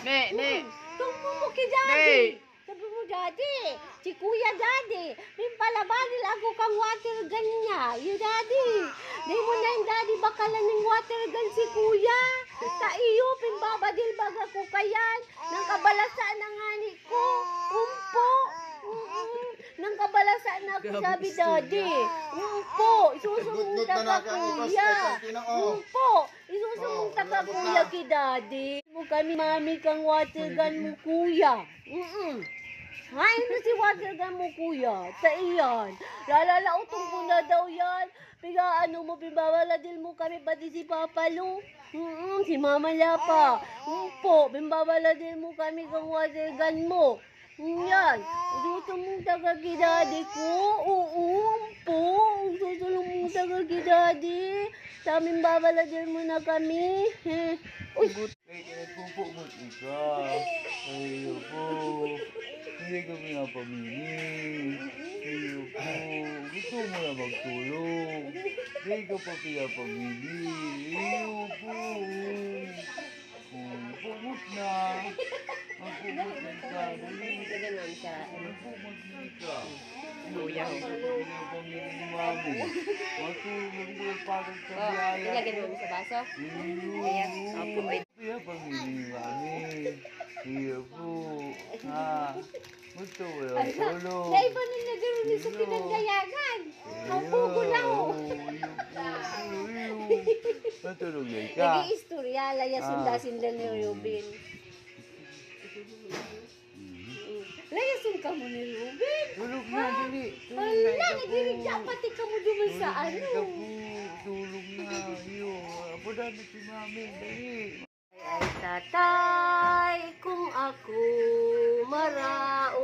Ne. Tunggu mo kay Daddy. Sabi mo, Daddy, si Kuya Daddy, may palabali lago kang water gun niya. Yung Daddy, di mo na yung Daddy bakalan ng water gun si Kuya. Sa iyo, pimbabadil baga ko kayan. Nang kabalasaan ng ani ko. Umpo. Nang kabalasaan na ako, sabi Daddy. Umpo, isusumunta ka Kuya. Umpo, isusumunta ka Kuya kay Daddy. Mo kami mami kang water gun mo Kuya. Ngayon na si water gun mo Kuya. Taiyan. Lalalautong ko na daw yan. Piga ano mo, bimbabaladil mo kami pati si Papa Lu. Si Mama Lapa. Po, bimbabaladil mo kami kang water gun mo. Yan. Susumunta ka kay Daddy ko. Oo, po. Susumunta ka kay Daddy. Sa amin babaladil mo na kami. Uy! Nagpupumot ikaw. Ayaw po. Hindi kami napamili. Ayaw po. Gusto mo na magtulong. Hindi ka pa pinapamili. Ayaw po. Pumot na. Magpumot na ka. Magpumot na ka. Kuya. Pinapamili ni Mami. Matulong mo pagod sa biyaya. Ilagay mo sa baso? Ayan. Opo. Iya pamili Mami. Iya po. Ha. Gusto mo yung tulong. Dahil ba nila gano'n din sa pinagdayagan? Ang pugo na ho. Matulog yan ka. Nag-iistorya, layasun lang ni Ruben. Layasun ka mo ni Ruben. Tulog na, dali. Hala, nagirigya pati ka mo duman sa ano. Tulog na. Iyo. Apo na si Mami. Dali. Ay tatay, kung ako maraot.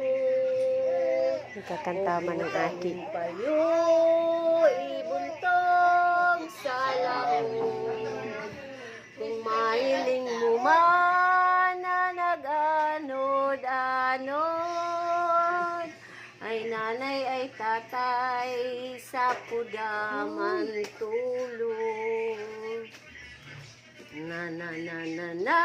Nagkakantama ng aki. Payo, ibuntong sa laot. Kung mahiling mo man na nag-anod-anod, ay nanay ay tatay sa pudaman tulog. Na na na na na